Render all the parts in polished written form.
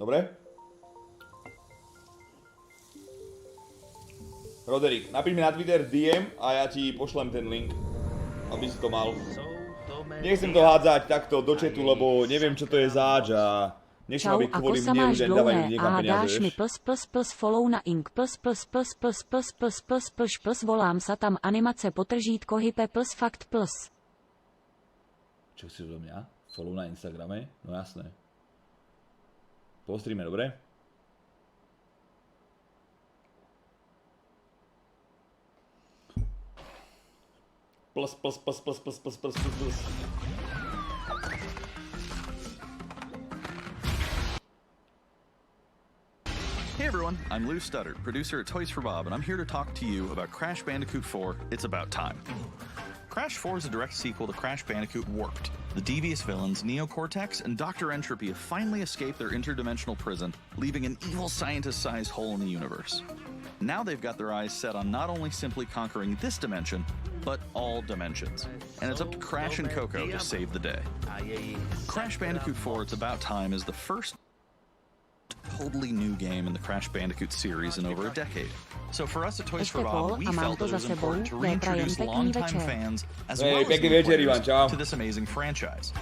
Dobre? Roderick, napíš mi na Twitter DM a ja ti pošlem ten link, aby si to mal. Nechcem to hádzať takto do chatu, lebo neviem, čo to je zač a nechcem, aby kvôli mne ľudia dávajú niekam peniaze, vieš. Follow na ink volám sa tam animace potržítko hype plus fakt plus. Čo chceš do mňa? Follow na Instagrame? No jasné. Po streame, dobre? Plus. Hey everyone, I'm Lou Studdard, producer at Toys for Bob, and I'm here to talk to you about Crash Bandicoot 4, It's About Time. Crash 4 is a direct sequel to Crash Bandicoot Warped. The devious villains, Neo Cortex and Dr. Entropy, have finally escaped their interdimensional prison, leaving an evil scientist-sized hole in the universe. Now they've got their eyes set on not only simply conquering this dimension, but all dimensions. And it's up to Crash and Coco to save the day. Crash Bandicoot 4 It's About Time is the first totally new game in the Crash Bandicoot series in over a decade. So for us at Toys for Bob, we felt that it was important to reintroduce longtime fans as well as new players to this amazing franchise.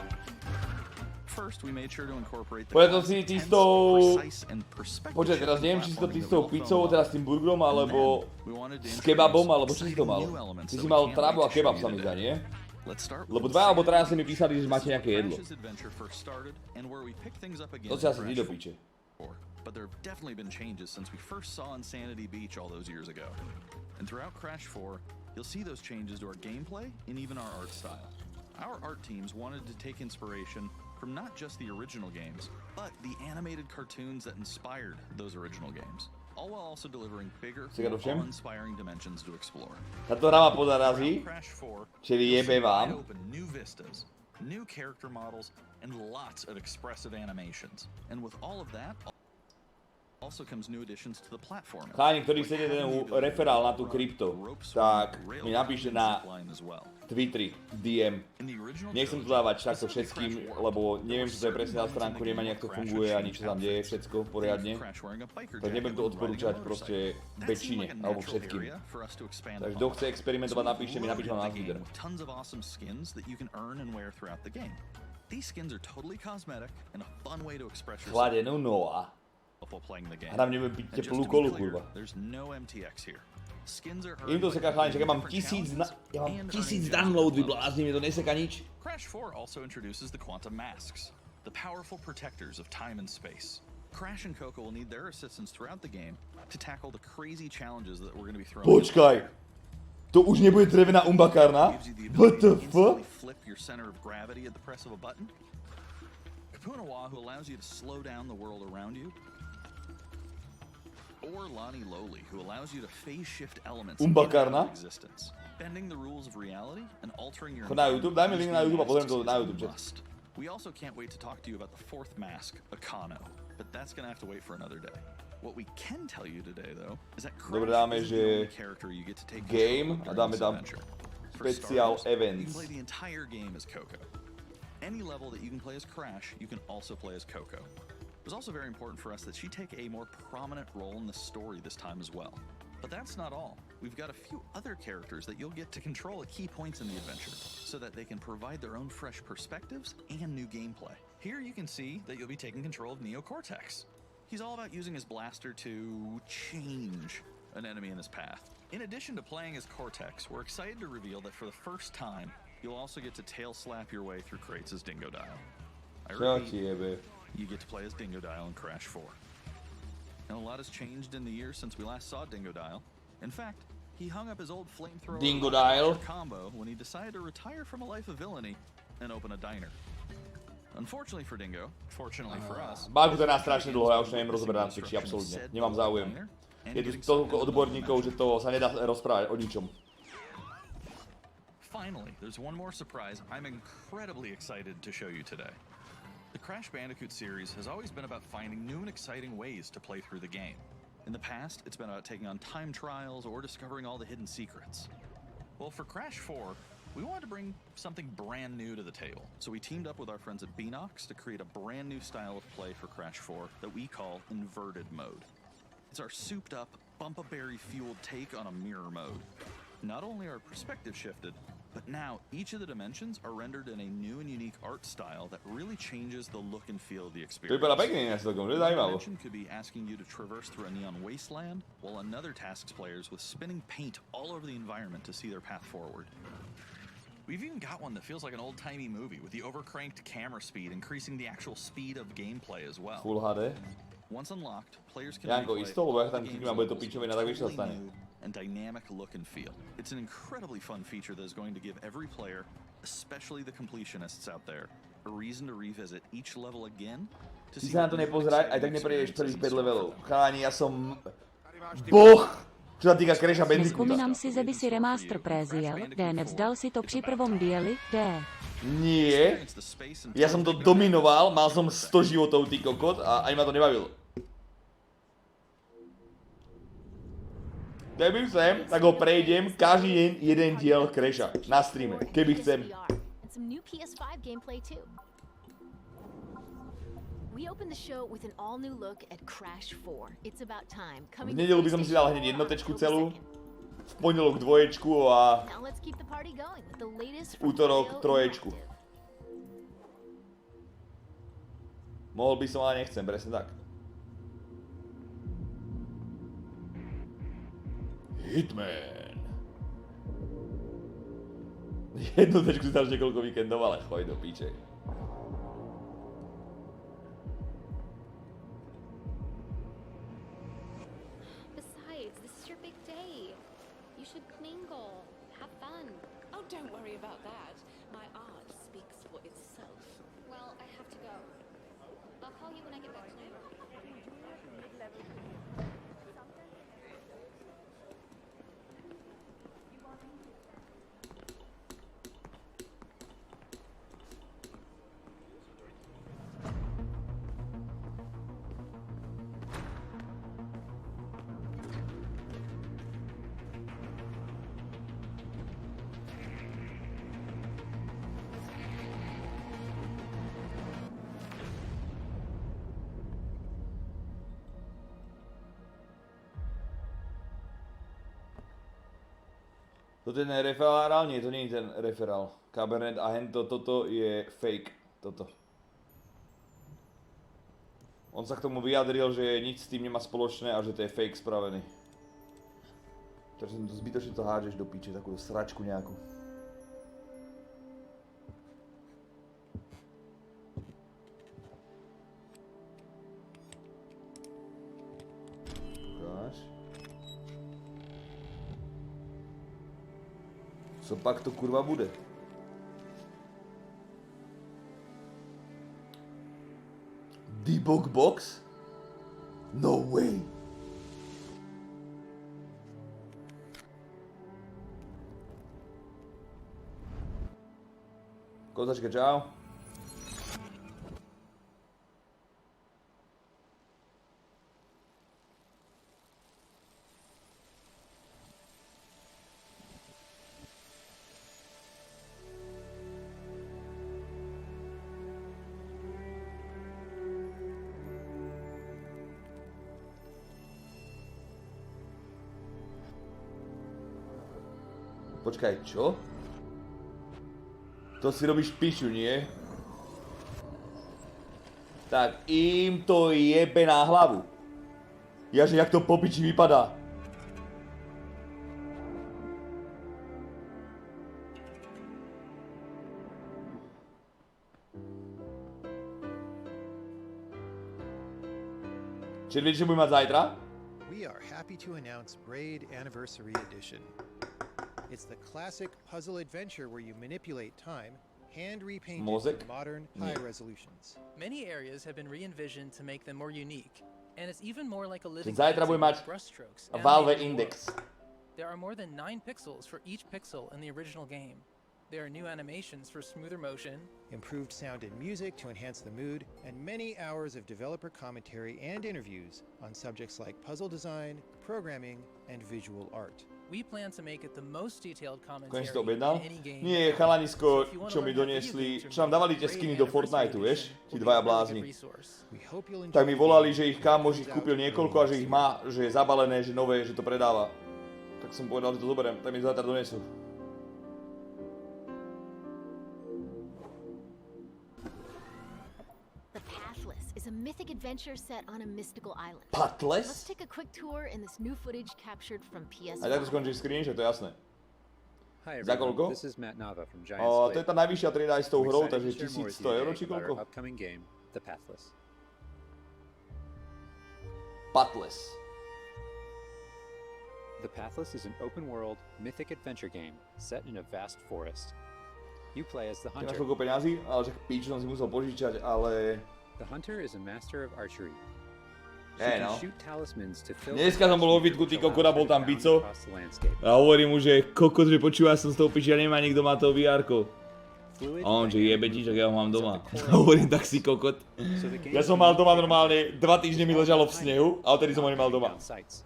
First, we made sure to incorporate the precise and perspective. Počkaj, teraz neviem, či si to ty s tou pizzou, teda s tým burgerom, alebo s kebabom, alebo čo si to mal? Ty si mal trábu a kebab, sa mi zdá, nie? Lebo 2 alebo 3 si mi písali, že máte nejaké jedlo. To si asi ty do piče. But there have definitely been changes since we first saw Insanity Beach all those years ago. And throughout Crash 4, you'll see those changes to our gameplay and even our art style. Our art teams wanted to take inspiration from not just the original games, but the animated cartoons that inspired those original games, all while also delivering bigger, awe-inspiring dimensions to explore. Táto hra ma podarazí, čili jebe vám. New vistas, new character models, and lots of expressive animations. And with all of that, also comes new additions to the platform. Chalani, ktorý chcete ten referál na tú krypto, tak mi napíšte na Twitteri, DM. Nechcem to dávať takto všetkým, lebo neviem, čo to je presne na stránku, neviem ani, jak to funguje, ani čo tam deje, všetko poriadne. Tak nebudem to odporúčať proste väčšine, alebo všetkým. Takže kto chce experimentovať, napíšte mi na Twitter. Chladenú Noa. Hram nebudem piť teplú kolu, kurva. Im to seká, chalani, čak ja mám 1000 download, vyblázni, mi to neseka nič. Crash 4 also introduces the quantum masks, the powerful protectors of time and space. Crash and Coco will need their assistance throughout the game to tackle the crazy challenges that we're going to be throwing. Počkaj, to už nebude drevená umbakárna? What the fuck? Flip your center of gravity at the press of a button. Kapunawa, who allows you to slow down the world around you. Or Lonnie Lowly, who allows you to phase shift elements into existence, bending the rules of reality and altering your na YouTube, daj mi link na YouTube a pozriem to na YouTube. We also can't wait to talk to you about the fourth mask, Akano, but that's gonna have to wait for another day. What we can tell you today, though, is that Crash is the only character you get to take game a dáme tam special events. You can play the entire game as Coco. Any level that you can play as Crash, you can also play as Coco. It was also very important for us that she take a more prominent role in the story this time as well. But that's not all. We've got a few other characters that you'll get to control at key points in the adventure, so that they can provide their own fresh perspectives and new gameplay. Here you can see that you'll be taking control of Neo Cortex. He's all about using his blaster to change an enemy in his path. In addition to playing as Cortex, we're excited to reveal that for the first time, you'll also get to tail slap your way through crates as Dingo Dial. I repeat, you get to play as Dingo Dial in Crash 4. And a lot has changed in the years since we last saw Dingo Dial. In fact, he hung up his old flamethrower combo when he decided to retire from a life of villainy and open a diner. Unfortunately for Dingo, fortunately for us, Báku to je nás strašne dlho, ja už neviem rozoberať na či absolútne. Nemám záujem. Je tu toľko odborníkov, že to sa nedá rozprávať o ničom. Finally, there's one more surprise I'm incredibly excited to show you today. The Crash Bandicoot series has always been about finding new and exciting ways to play through the game. In the past, it's been about taking on time trials or discovering all the hidden secrets. Well, for Crash 4, We wanted to bring something brand new to the table, so we teamed up with our friends at Beanox to create a brand new style of play for Crash 4 that we call inverted mode. It's our souped-up, bumpa-berry-fueled take on a mirror mode. Not only are perspective shifted, but now each of the dimensions are rendered in a new and unique art style that really changes the look and feel of the experience. Vypadá pekne ináč celkom, to je One zajímavé. dimension could be asking you to traverse through a neon wasteland, while another tasks players with spinning paint all over the environment to see their path forward. We've even got one that feels like an old-timey movie, with the overcranked camera speed increasing the actual speed of gameplay as well. Full HD. Once unlocked, players can Janko, replay isto, lebo ja all tam the kliknem a game's bude to levels pičovina, with tak vieš, čo sa totally stane. new and dynamic look and feel. It's an incredibly fun feature that is going to give every player, especially the completionists out there, a reason to revisit each level again to Ty see sa na what to new nepozeraj, exciting aj tak neprejdeš prvých experiences 5 in store levelov. for you. Chalani, ja som... Boh! Čo sa týka Crasha Bandicooota. Nespomínám si, že by si remaster préziel, D nevzdal si to při prvom dieli, D. Nie. Ja som to dominoval, mal som 100 životov, ty kokot, a ani ma to nebavilo. Keby chcem, tak ho prejdem každý deň jeden diel Crasha na streame, keby chcem. V nedeľu by som si dal hneď jednotečku celú, v pondelok dvoječku a útorok troječku. Mohol by som, ale nechcem, presne tak. Hitman. Jednotečku si dáš niekoľko víkendov, ale choj do píče. Besides, this is your big day. You should mingle, have fun. Oh, don't worry about that. My art speaks for itself. Well, I have to go. I'll call you when I get back to New York. Toto je ten referál? Nie, to nie je ten referál. Cabernet a hento, toto je fake. Toto. On sa k tomu vyjadril, že nič s tým nemá spoločné a že to je fake spravený. Takže zbytočne to hádžeš do piče, takú sračku nejakú. Ukáž. Co pak to kurva bude? Debug box? No way! Kozačka, čau. Počkaj, čo? To si robíš piču, nie? Tak im to jebe na hlavu. Jaže, jak to po piči vypadá. Čiže vieš, čo budem mať zajtra? We are happy to announce Braid Anniversary Edition. It's the classic puzzle adventure where you manipulate time, hand repainted Mozek? for modern, high resolutions. Many areas have been re-envisioned to make them more unique, and it's even more like a living Zajtra painting budem mať with brushstrokes Valve animated in Index. world. There are more than 9 pixels for each pixel in the original game. There are new animations for smoother motion, Improved sound and music to enhance the mood, and many hours of developer commentary and interviews on subjects like puzzle design, programming, and visual art. We plan to make it the most detailed commentary Konečne to in objednal? any game. Nie, chalanisko, čo mi doniesli, čo nám dávali tie skiny do Fortniteu, vieš? Tí dvaja blázni. We hope you'll Tak enjoy mi the volali, game. že ich kámoš ich kúpil niekoľko a že ich má, že je zabalené, že nové, že to predáva. Tak som povedal, že to zoberiem, tak mi zajtra donesú. The Pathless is a mythic adventure set on a mystical island. Pathless? Let's take a quick tour in this new footage captured from PS5. A tak to skončí screenshot, to je jasné. Hi Za koľko? everyone, this is Matt Nava from Giants O, to je Blade. tá najvyššia trieda aj s tou I'm hrou, excited takže to share more with 1100 you € today či about koľko? our upcoming game, The Pathless. Pathless. The Pathless is an open-world, mythic adventure game set in a vast forest. You play as the Nemáš hunter. koľko peňazí, ale že píču som si musel požičať, ale... The hunter is a master of archery. She Hey, can no. shoot talismans to fill Dneska som bol vo the Vítku, ty which kokot, a allows bol her to tam bounce Bico. across the landscape. A hovorím mu, že kokot, že počúva, som z toho piči, ja nemá nikto má toho VR-ko. Fluid A on, že dynamic jebe ti, že ja ho mám movements doma. at the core A hovorím, tak si kokot. So the game Ja som can mal be doma played normálne, 2 týždne mi ležalo v snehu, a odtedy som ho nemal doma. down sights.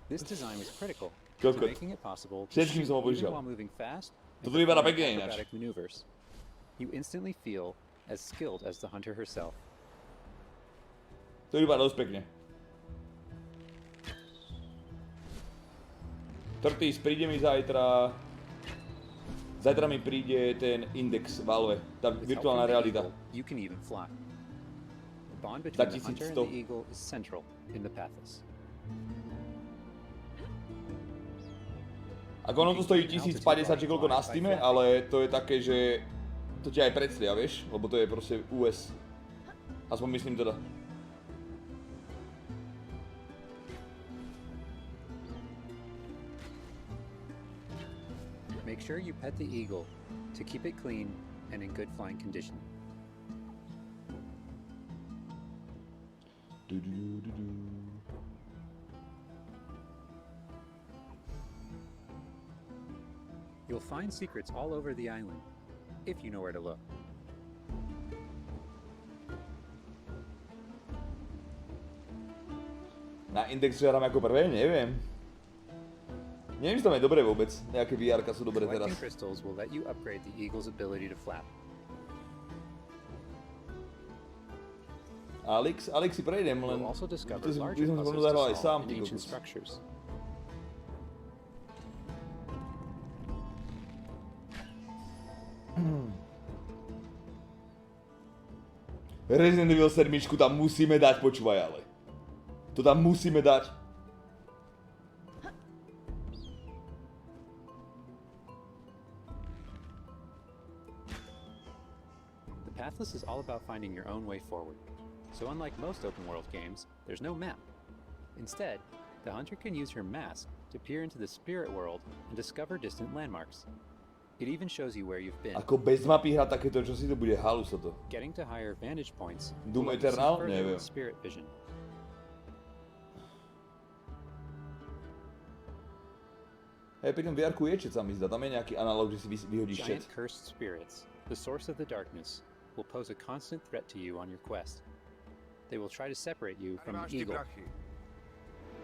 This design was critical to Kokot. making it possible to Všetkým shoot som ho even požičal. while moving fast and Toto vypadá perform pekne ináč. acrobatic maneuvers. You instantly feel as skilled as the hunter herself. To vypadá dosť pekne. Trtis, príde mi zajtra... Zajtra mi príde ten index Valve, tá With help virtuálna from the realita. eagle, you can even fly. The bond between the hunter and 1100. the eagle is central in the Pathless. Ako ono to stojí 1050 či koľko na Steame, ale to je také, že... To ti aj predslia, vieš? Lebo to je proste US. Aspoň myslím teda. Make sure you pet the eagle to keep it clean and in good flying condition. You'll find secrets all over the island, if you know where to look. Na index hram ako prvé? Neviem. Neviem, či tam je dobre vôbec. Nejaké VR-ka sú dobré teraz. Collecting crystals will let you upgrade the eagle's ability to flap. Alex si prejdem, len... You'll also discover Ty larger som puzzles zahral to aj sám, solve ty in ancient kokos. structures. Resident Evil 7 tam musíme dať, počúvaj ale. To tam musíme dať. The Pathless is all about finding your own way forward. So unlike most open world games, there's no map. Instead, the hunter can use her mask to peer into the spirit world and discover distant landmarks. It even shows you where you've been. Ako bez mapy hrať takéto, čo si to bude halus toto. Getting to higher vantage points Doom will let you see Eternal? further Neviem. with spirit vision. Hej, pri tom VR-ku je čet sa mi zdá, tam je nejaký analóg, že si vyhodíš čet. Giant cursed spirits, the source of the darkness, will pose a constant threat to you on your quest. They will try to separate you from the eagle.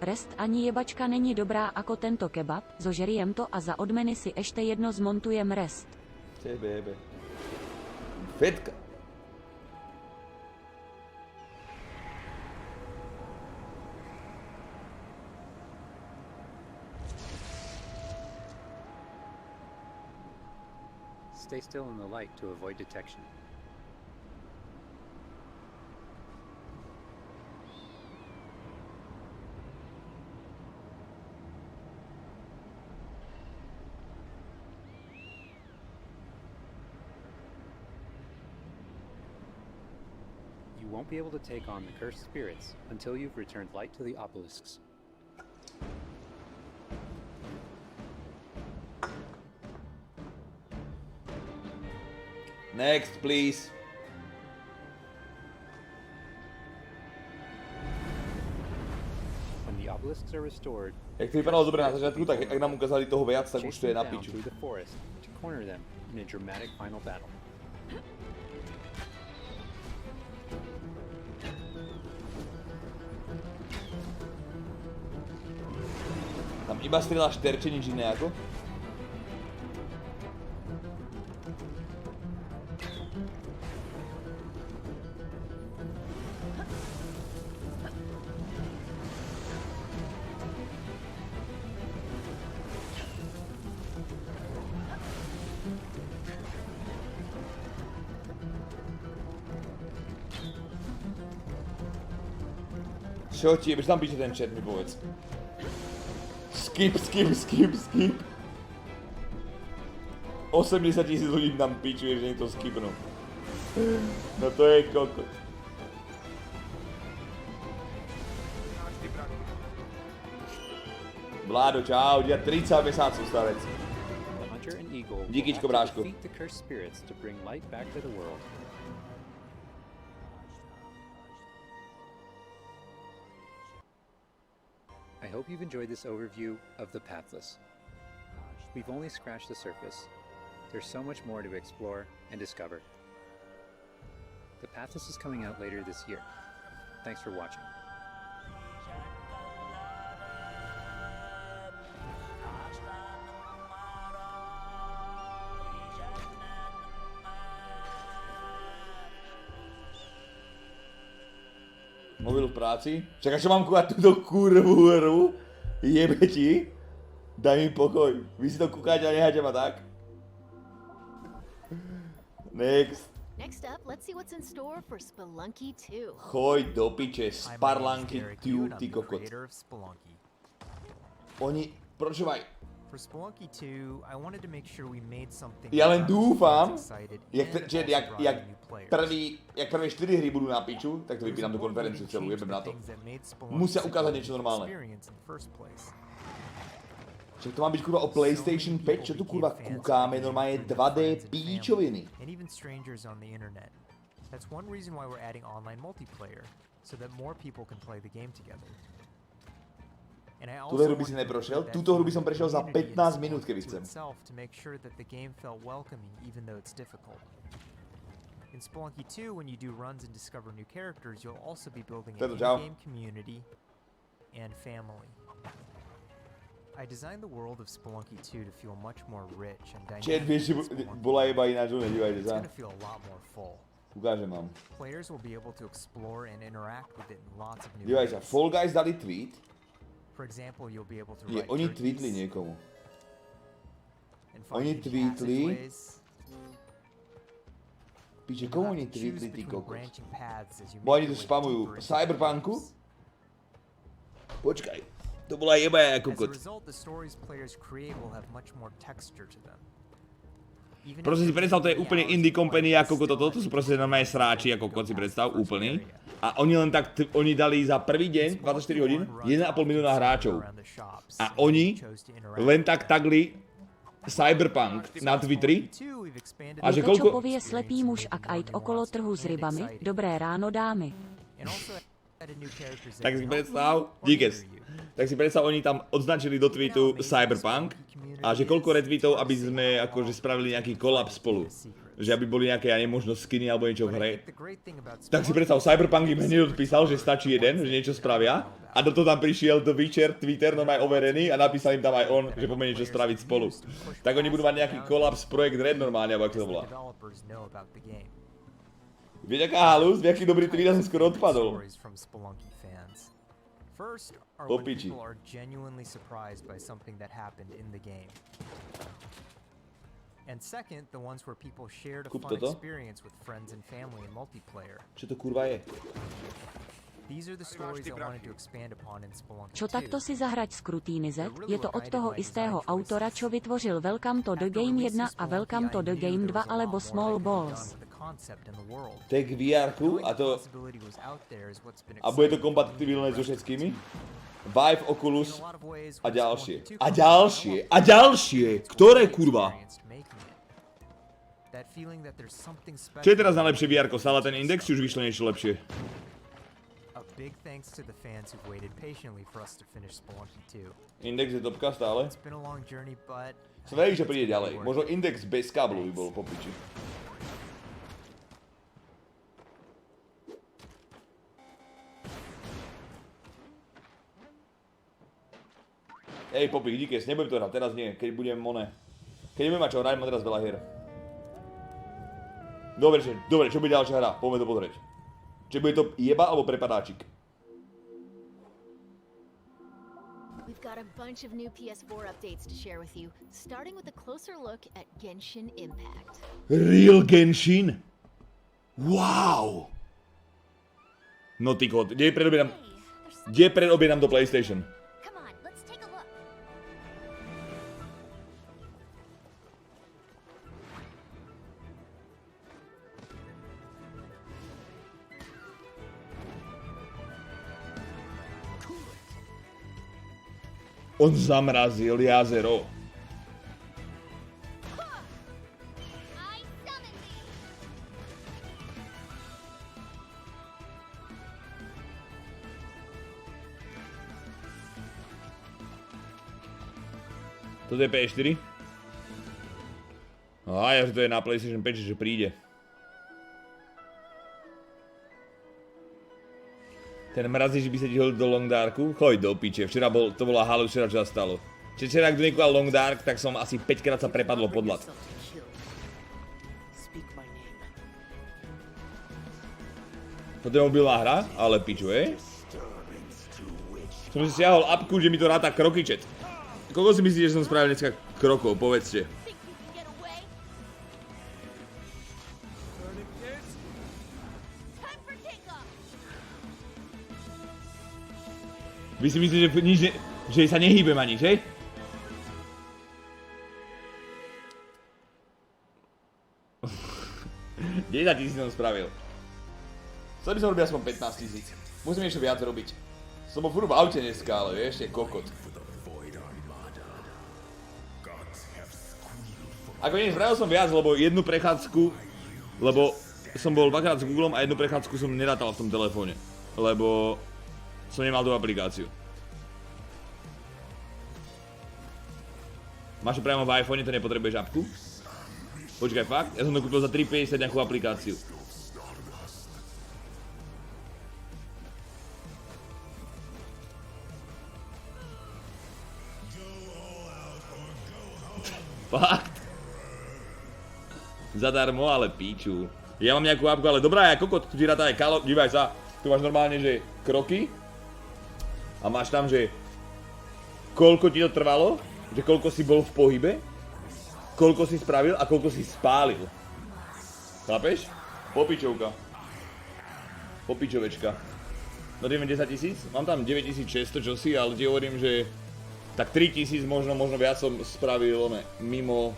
Rest ani jebačka není dobrá ako tento kebab, zožerijem to a za odmeny si ešte jedno zmontujem rest. Tebe. Fetka. Stay still in the light to avoid detection. You won't be able to take on the cursed spirits until you've returned light to the obelisks. Next, please. When the obelisks are restored, Jak to vypadalo dobre na začiatku, tak ak nám ukázali toho viac, tak už chase to je them na down piču. through the forest to corner them in a dramatic final battle. Tam iba strieľaš terče, nič iné ako? Čo ti je, tam píše ten chat, mi povedz. Skip. 80 000 ľudí tam pičuje, že niekto skipnú. No to je kokot. Vládo, čau, ja 30 mesácov starec. Díkyčko, bráško. I hope you've enjoyed this overview of the Pathless. We've only scratched the surface. There's so much more to explore and discover. The Pathless is coming out later this year. Thanks for watching. Mobil v práci? Čakaj, čo mám kúkať túto kurvu hru? Jebe ti? Daj mi pokoj. Vy si to kúkajte a nehajte ma tak? Next. Next up, let's see what's in store for Spelunky 2. Choj do piče, Sparlanky 2, ty kokot. Oni, počúvaj. For Spelunky 2, I wanted to make sure we made something. Ja len dúfam, jak prvé 4 hry budú na piču, tak to vypínam tú konferenciu celú, jebem na to. Musia ukázať niečo normálne. Však to má byť kurva o PlayStation 5, čo tu kurva kúkáme, normálne 2D píčoviny. And even strangers on the internet. That's one reason why we're adding online multiplayer, so that more people can play the game together. Túto hru by si neprošiel, túto hru by som prešiel za 15 minút, keby chcem. In Spelunky 2, when you do runs and discover new characters, you'll also be building an in-game community and family. I designed the world of Spelunky 2 to feel much more rich and dynamic. Chat, vieš, bola iba ináč, nedívajte sa. It's gonna feel a lot more full. Ukážem vám. Players will be able to explore and interact with it in lots of new ways. Dívajte sa, Fall Guys dali tweet. For example, you'll be able to write oni tweetli niekomu. Oni tweetli. Píče, komu oni tweetli, ty kokos? Bo oni tu spamujú Cyberpunku. Počkaj, to bola jeba kokot. Proste si predstav, to je úplne indie company ako toto, to sú proste normálne sráči ako kokot si predstav, úplný. A oni len tak, oni dali za prvý deň, 24 hodín, 1,5 milióna hráčov. A oni len tak tagli Cyberpunk na Twitteri. A že koľko... Čo povie slepý muž, ak ajít okolo trhu s rybami? Dobré ráno, dámy. Tak si predstav, díkes. Tak si predstav, oni tam odznačili do tweetu Cyberpunk a že koľko retweetov, aby sme akože spravili nejaký collab spolu. Že aby boli nejaké, ja nemožno skiny alebo niečo v hre. Tak si predstav, Cyberpunk im hneď odpísal, že stačí jeden, že niečo spravia. A do toho tam prišiel The Witcher, Twitter, normálne overený a napísal im tam aj on, že poďme niečo spraviť spolu. Tak oni budú mať nejaký kolaps Projekt Red normálne, alebo ako to volá. Vieš aká halus? Jaký dobrý tweet, ja som skoro odpadol. First are when people are genuinely surprised by something that happened in the game. And second, the ones where people shared a fun experience with friends and family in multiplayer. Čo to kurva je? These are the stories I wanted to expand upon in Spelunky 2. Čo takto si zahrať Scrutiny Z? Je to od toho istého autora, čo vytvořil Welcome to the Game 1 a Welcome to the Game 2 alebo Small Balls. Tak VR-ku a to... A bude to kompatibilné so všetkými? Vive, Oculus a ďalšie. A ďalšie! A ďalšie! Ktoré kurva? Čo je teraz najlepšie VR-ko? Stále ten Index, či už vyšlo niečo lepšie? Big thanks to the fans who've waited patiently for us to finish Spelunky 2. Index je topka stále. It's been a long journey, but som vedel, že príde ďalej. Možno Index bez káblu by bol po piči. Ej, Popy, díkes, nebudem to hrať, teraz nie, keď budem Keď nebudem mať čo hrať, mám teraz veľa hier. Dobre, čo bude ďalšia hra? Poďme to pozrieť. Či bude to jeba alebo prepadáčik? We've got a bunch of new PS4 updates to share with you, starting with a closer look at Genshin Impact. Real Genshin? Wow! No ty kod, kde predobjednám do PlayStation? Come on, let's take a look. On zamrazil jazero. Toto je PS4? Á, ja, že to je na PlayStation 5, že príde. Ten mrazíš by sa ti hodil do Long Darku? Choď do piče, to bola halu, včera čo sa stalo. Včera, ak kto nekúval Long Dark, tak som asi 5 krát sa prepadlo pod ľad. Toto je mobilná hra, ale piču, Som si stiahol apku, že mi to ráta krokyčet. Koľko si myslíte, že som spravil dneska krokov, povedzte? Vy si myslíte, že sa nehýbem ani, že? $10 000 som spravil. Chcel by som robiť aspoň 15 000. Musím ešte viac robiť. Som bol furt v aute dneska, ale vieš, je kokot. Ako nie, spravil som viac, lebo jednu prechádzku, lebo som bol dvakrát s Googlom a jednu prechádzku som nerátal v tom telefóne. Lebo som nemal tú aplikáciu. Máš to priamo v iPhone, to nepotrebuješ apku? Počkaj, fakt? Ja som to kúpil za 3,50 nejakú aplikáciu. Fakt? Zadarmo, ale píču. Ja mám nejakú apku, ale dobrá, ja kokot, tu ti ráta aj kalo, dívaj sa. Tu máš normálne, že kroky. A máš tam, že koľko ti to trvalo, že koľko si bol v pohybe, koľko si spravil a koľko si spálil. Chápeš? Popičovka. Popičovečka. No dajme 10 000, mám tam 9600 čosi, ale ti hovorím, že tak 3000 možno viac som spravil, mimo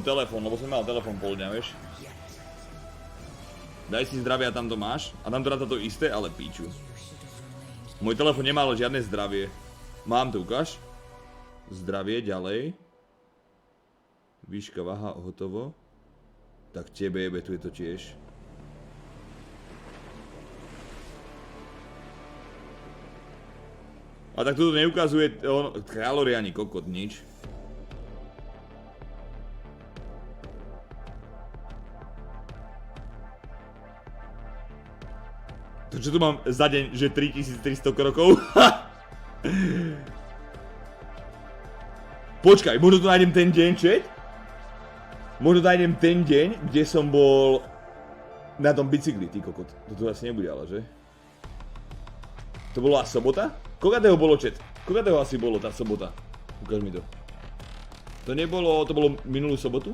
telefón, lebo som mal telefón pol dňa, vieš. Daj si zdravie a tam to máš. A tam to ráta to isté, ale píču. Môj telefón nemalo žiadne zdravie. Mám to, ukáž. Zdravie, ďalej. Výška, váha, hotovo. Tak tebe jebe, tu je to tiež. A tak toto neukazuje kalórie ani kokot, nič. To čo tu mám za deň, že 3300 krokov? Počkaj, možno tu nájdem ten deň, čet? Možno tu nájdem ten deň, kde som bol na tom bicykli, ty kokot. To asi nebude, ale že? To bola sobota? Koľkátého bolo, čet? Koľkátého asi bolo tá sobota? Ukáž mi to. To nebolo, to bolo minulú sobotu?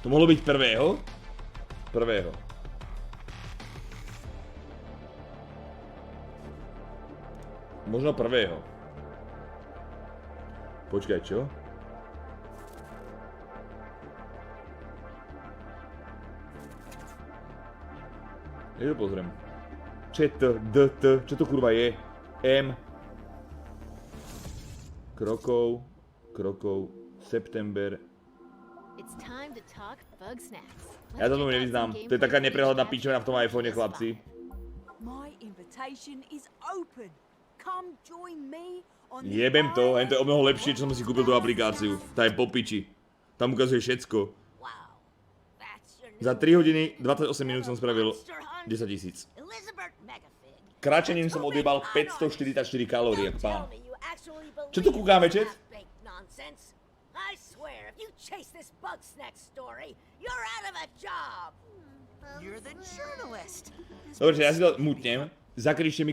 To mohlo byť prvého? Prvého. Možno prvého. Počkaj, čo? Ja to pozriem. Čo to kurva je? M. Krokov, september. Ja to tomu nevyznám. To je taká neprehľadná pičovina v tom iPhone, chlapci. Jebem to, jen to je o mnoho lepšie, čo som si kúpil tú aplikáciu. Tá je po piči. Tam ukazuje všetko. Za 3 hodiny 28 minút som spravil 10 000. Kráčením som odjebal 544 kalórií, jak pán. Čo tu kúkáme, chat? I swear, if you chase this bug snack story, you're out of a job. You're the journalist. Dobre, ja si to mutnem. Zakričte mi